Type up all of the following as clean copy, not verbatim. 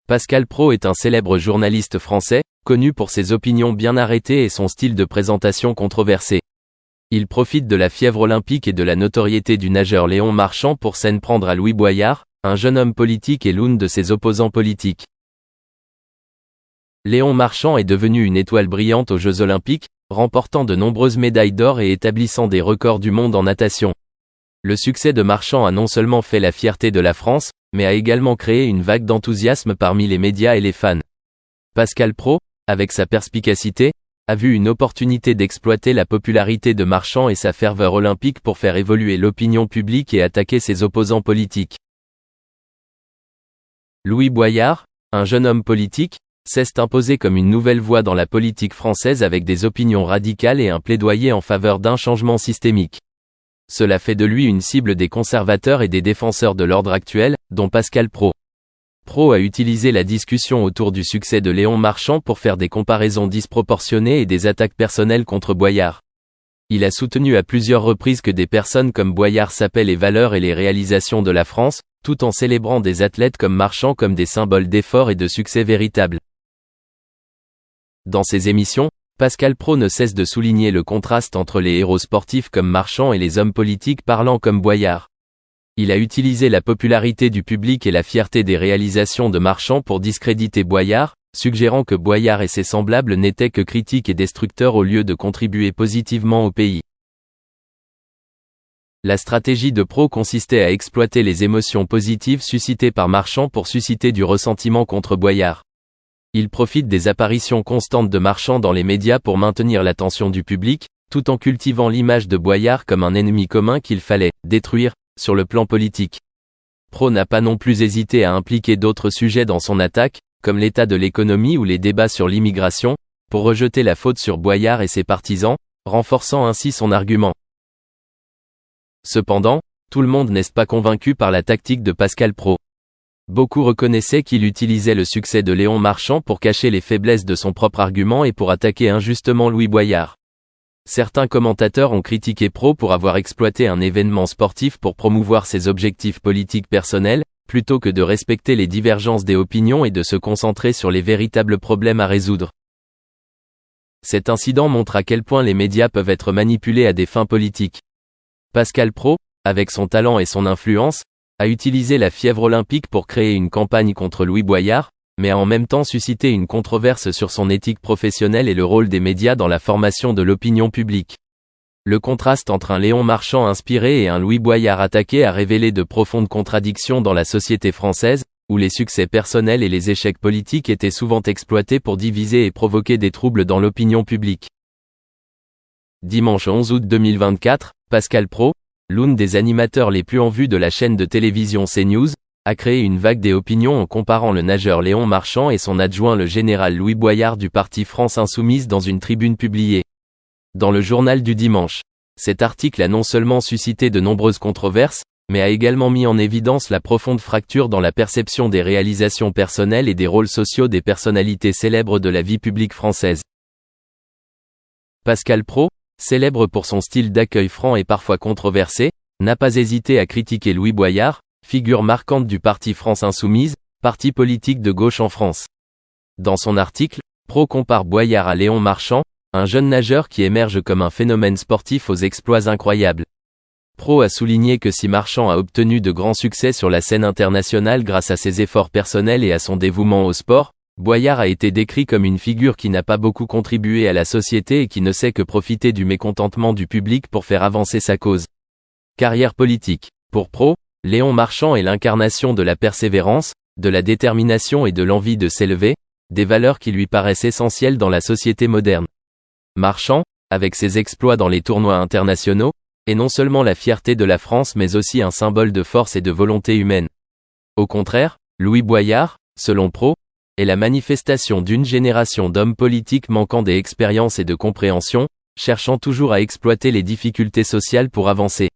Pascal Praud est un célèbre journaliste français, connu pour ses opinions bien arrêtées et son style de présentation controversé. Il profite de la fièvre olympique et de la notoriété du nageur Léon Marchand pour s'en prendre à Louis Boyard, un jeune homme politique et l'un de ses opposants politiques. Léon Marchand est devenu une étoile brillante aux Jeux Olympiques, remportant de nombreuses médailles d'or et établissant des records du monde en natation. Le succès de Marchand a non seulement fait la fierté de la France, mais a également créé une vague d'enthousiasme parmi les médias et les fans. Pascal Praud, avec sa perspicacité, a vu une opportunité d'exploiter la popularité de Marchand et sa ferveur olympique pour faire évoluer l'opinion publique et attaquer ses opposants politiques. Louis Boyard, un jeune homme politique, s'est imposé comme une nouvelle voix dans la politique française avec des opinions radicales et un plaidoyer en faveur d'un changement systémique. Cela fait de lui une cible des conservateurs et des défenseur de l'ordre actuel, dont Pascal Praud. Praud a utilisé la discussion autour du succès de Léon Marchand pour faire des comparaisons disproportionnées et des attaques personnelles contre Boyard. Il a soutenu à plusieurs reprises que des personnes comme Boyard sapaient les valeurs et les réalisations de la France, tout en célébrant des athlètes comme Marchand comme des symboles d'efforts et de succès véritables. Dans ses émissions, Pascal Praud ne cesse de souligner le contraste entre les héros sportifs comme Marchand et les hommes politiques parlant comme Boyard. Il a utilisé la popularité du public et la fierté des réalisations de Marchand pour discréditer Boyard, suggérant que Boyard et ses semblables n'étaient que critiques et destructeurs au lieu de contribuer positivement au pays. La stratégie de Praud consistait à exploiter les émotions positives suscitées par Marchand pour susciter du ressentiment contre Boyard. Il profite des apparitions constantes de Marchand dans les médias pour maintenir l'attention du public, tout en cultivant l'image de Boyard comme un ennemi commun qu'il fallait détruire, sur le plan politique. Praud n'a pas non plus hésité à impliquer d'autres sujets dans son attaque, comme l'état de l'économie ou les débats sur l'immigration, pour rejeter la faute sur Boyard et ses partisans, renforçant ainsi son argument. Cependant, tout le monde n'est pas convaincu par la tactique de Pascal Praud. Beaucoup reconnaissaient qu'il utilisait le succès de Léon Marchand pour cacher les faiblesses de son propre argument et pour attaquer injustement Louis Boyard. Certains commentateurs ont critiqué Praud pour avoir exploité un événement sportif pour promouvoir ses objectifs politiques personnels, plutôt que de respecter les divergences des opinions et de se concentrer sur les véritables problèmes à résoudre. Cet incident montre à quel point les médias peuvent être manipulés à des fins politiques. Pascal Praud, avec son talent et son influence, a utilisé la fièvre olympique pour créer une campagne contre Louis Boyard, mais a en même temps suscité une controverse sur son éthique professionnelle et le rôle des médias dans la formation de l'opinion publique. Le contraste entre un Léon Marchand inspiré et un Louis Boyard attaqué a révélé de profondes contradictions dans la société française, où les succès personnels et les échecs politiques étaient souvent exploités pour diviser et provoquer des troubles dans l'opinion publique. Dimanche 11 août 2024, Pascal Praud, l'un des animateurs les plus en vue de la chaîne de télévision CNews, a créé une vague des opinions en comparant le nageur Léon Marchand et son adjoint le général Louis Boyard du parti France Insoumise dans une tribune publiée dans le journal du dimanche. Cet article a non seulement suscité de nombreuses controverses, mais a également mis en évidence la profonde fracture dans la perception des réalisations personnelles et des rôles sociaux des personnalités célèbres de la vie publique française. Pascal Praud, célèbre pour son style d'accueil franc et parfois controversé, n'a pas hésité à critiquer Louis Boyard, figure marquante du parti France Insoumise, parti politique de gauche en France. Dans son article, Praud compare Boyard à Léon Marchand, un jeune nageur qui émerge comme un phénomène sportif aux exploits incroyables. Praud a souligné que si Marchand a obtenu de grands succès sur la scène internationale grâce à ses efforts personnels et à son dévouement au sport, Boyard a été décrit comme une figure qui n'a pas beaucoup contribué à la société et qui ne sait que profiter du mécontentement du public pour faire avancer sa cause. Carrière politique. Pour Praud, Léon Marchand est l'incarnation de la persévérance, de la détermination et de l'envie de s'élever, des valeurs qui lui paraissent essentielles dans la société moderne. Marchand, avec ses exploits dans les tournois internationaux, est non seulement la fierté de la France mais aussi un symbole de force et de volonté humaine. Au contraire, Louis Boyard, selon Praud, est la manifestation d'une génération d'hommes politiques manquant d'expérience et de compréhension, cherchant toujours à exploiter les difficultés sociales pour avancer.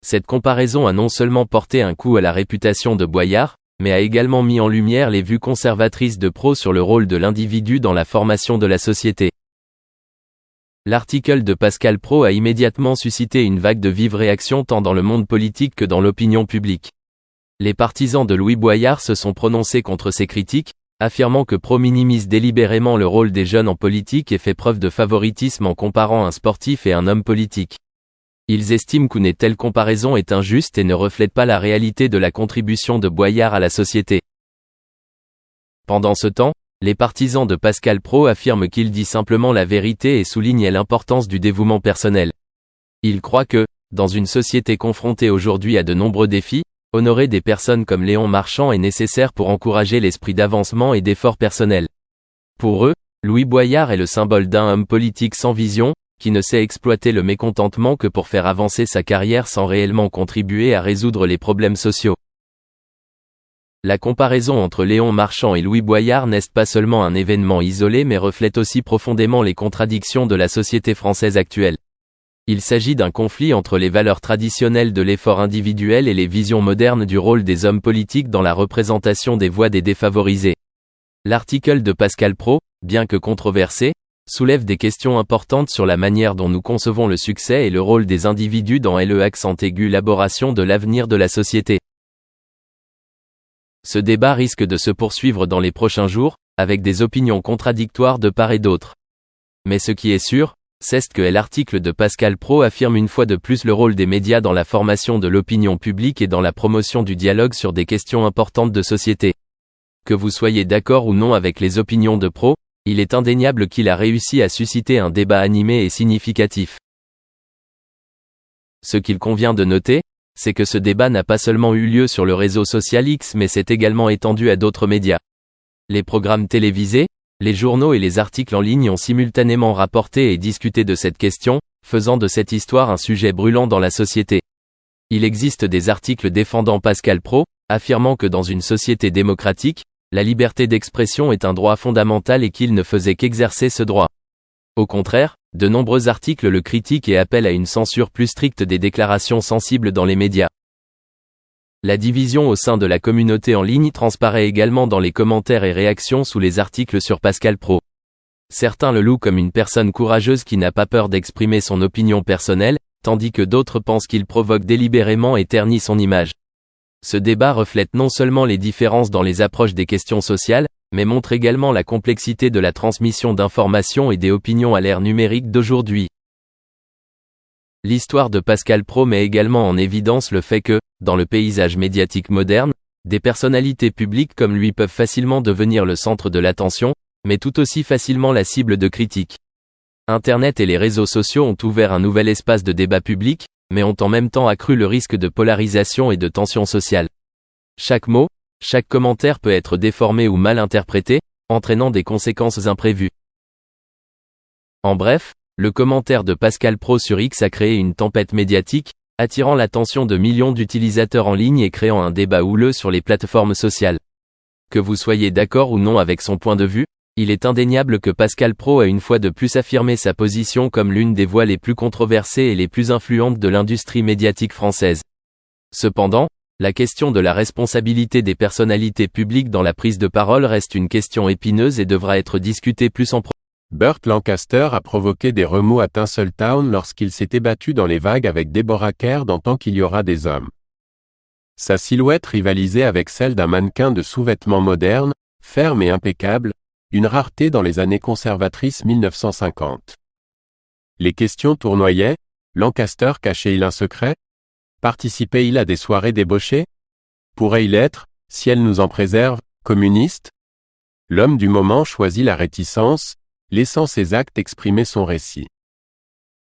Cette comparaison a non seulement porté un coup à la réputation de Boyard, mais a également mis en lumière les vues conservatrices de Praud sur le rôle de l'individu dans la formation de la société. L'article de Pascal Praud a immédiatement suscité une vague de vives réactions tant dans le monde politique que dans l'opinion publique. Les partisans de Louis Boyard se sont prononcés contre ces critiques, affirmant que Pro minimise délibérément le rôle des jeunes en politique et fait preuve de favoritisme en comparant un sportif et un homme politique. Ils estiment qu'une telle comparaison est injuste et ne reflète pas la réalité de la contribution de Boyard à la société. Pendant ce temps, les partisans de Pascal Praud affirment qu'il dit simplement la vérité et soulignent l'importance du dévouement personnel. Ils croient que, dans une société confrontée aujourd'hui à de nombreux défis, honorer des personnes comme Léon Marchand est nécessaire pour encourager l'esprit d'avancement et d'effort personnel. Pour eux, Louis Boyard est le symbole d'un homme politique sans vision, qui ne sait exploiter le mécontentement que pour faire avancer sa carrière sans réellement contribuer à résoudre les problèmes sociaux. La comparaison entre Léon Marchand et Louis Boyard n'est pas seulement un événement isolé mais reflète aussi profondément les contradictions de la société française actuelle. Il s'agit d'un conflit entre les valeurs traditionnelles de l'effort individuel et les visions modernes du rôle des hommes politiques dans la représentation des voix des défavorisés. L'article de Pascal Praud, bien que controversé, soulève des questions importantes sur la manière dont nous concevons le succès et le rôle des individus dans l'accent aigu l'élaboration de l'avenir de la société. Ce débat risque de se poursuivre dans les prochains jours, avec des opinions contradictoires de part et d'autre. Mais ce qui est sûr, c'est que l'article de Pascal Praud affirme une fois de plus le rôle des médias dans la formation de l'opinion publique et dans la promotion du dialogue sur des questions importantes de société. Que vous soyez d'accord ou non avec les opinions de Praud, il est indéniable qu'il a réussi à susciter un débat animé et significatif. Ce qu'il convient de noter, c'est que ce débat n'a pas seulement eu lieu sur le réseau social X mais s'est également étendu à d'autres médias. Les programmes télévisés, les journaux et les articles en ligne ont simultanément rapporté et discuté de cette question, faisant de cette histoire un sujet brûlant dans la société. Il existe des articles défendant Pascal Praud, affirmant que dans une société démocratique, la liberté d'expression est un droit fondamental et qu'il ne faisait qu'exercer ce droit. Au contraire, de nombreux articles le critiquent et appellent à une censure plus stricte des déclarations sensibles dans les médias. La division au sein de la communauté en ligne transparaît également dans les commentaires et réactions sous les articles sur Pascal Praud. Certains le louent comme une personne courageuse qui n'a pas peur d'exprimer son opinion personnelle, tandis que d'autres pensent qu'il provoque délibérément et ternit son image. Ce débat reflète non seulement les différences dans les approches des questions sociales, mais montre également la complexité de la transmission d'informations et des opinions à l'ère numérique d'aujourd'hui. L'histoire de Pascal Praud met également en évidence le fait que, dans le paysage médiatique moderne, des personnalités publiques comme lui peuvent facilement devenir le centre de l'attention, mais tout aussi facilement la cible de critiques. Internet et les réseaux sociaux ont ouvert un nouvel espace de débat public, mais ont en même temps accru le risque de polarisation et de tension sociale. Chaque mot, chaque commentaire peut être déformé ou mal interprété, entraînant des conséquences imprévues. En bref, le commentaire de Pascal Praud sur X a créé une tempête médiatique, attirant l'attention de millions d'utilisateurs en ligne et créant un débat houleux sur les plateformes sociales. Que vous soyez d'accord ou non avec son point de vue, il est indéniable que Pascal Praud a une fois de plus affirmé sa position comme l'une des voix les plus controversées et les plus influentes de l'industrie médiatique française. Cependant, la question de la responsabilité des personnalités publiques dans la prise de parole reste une question épineuse et devra être discutée plus en profondeur. Burt Lancaster a provoqué des remous à Tinseltown lorsqu'il s'était battu dans les vagues avec Deborah Kerr dans Tant qu'il y aura des hommes. Sa silhouette rivalisait avec celle d'un mannequin de sous-vêtements moderne, ferme et impeccable, une rareté dans les années conservatrices 1950. Les questions tournoyaient, Lancaster cachait-il un secret? Participait-il à des soirées débauchées? Pourrait-il être, si elle nous en préserve, communiste? L'homme du moment choisit la réticence, laissant ses actes exprimer son récit.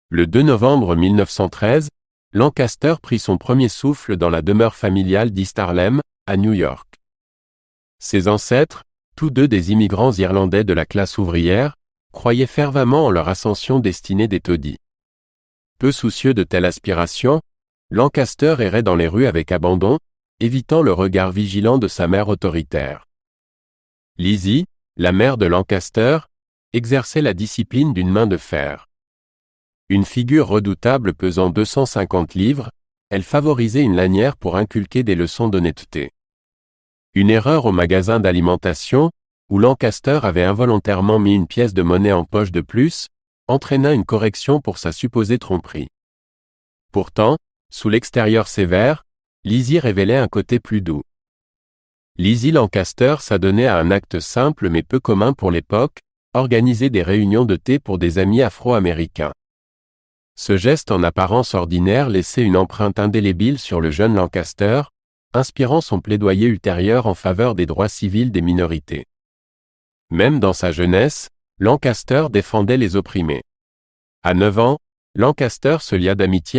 Le 2 novembre 1913, Lancaster prit son premier souffle dans la demeure familiale d'East Harlem, à New York. Ses ancêtres, tous deux des immigrants irlandais de la classe ouvrière, croyaient fervemment en leur ascension destinée des taudis. Peu soucieux de telle aspiration, Lancaster errait dans les rues avec abandon, évitant le regard vigilant de sa mère autoritaire. Lizzie, la mère de Lancaster, exerçait la discipline d'une main de fer. Une figure redoutable pesant 250 livres, elle favorisait une lanière pour inculquer des leçons d'honnêteté. Une erreur au magasin d'alimentation, où Lancaster avait involontairement mis une pièce de monnaie en poche de plus, entraîna une correction pour sa supposée tromperie. Pourtant, sous l'extérieur sévère, Lizzie révélait un côté plus doux. Lizzie Lancaster s'adonnait à un acte simple mais peu commun pour l'époque, organiser des réunions de thé pour des amis afro-américains. Ce geste en apparence ordinaire laissait une empreinte indélébile sur le jeune Lancaster, inspirant son plaidoyer ultérieur en faveur des droits civils des minorités. Même dans sa jeunesse, Lancaster défendait les opprimés. À 9 ans, Lancaster se lia d'amitié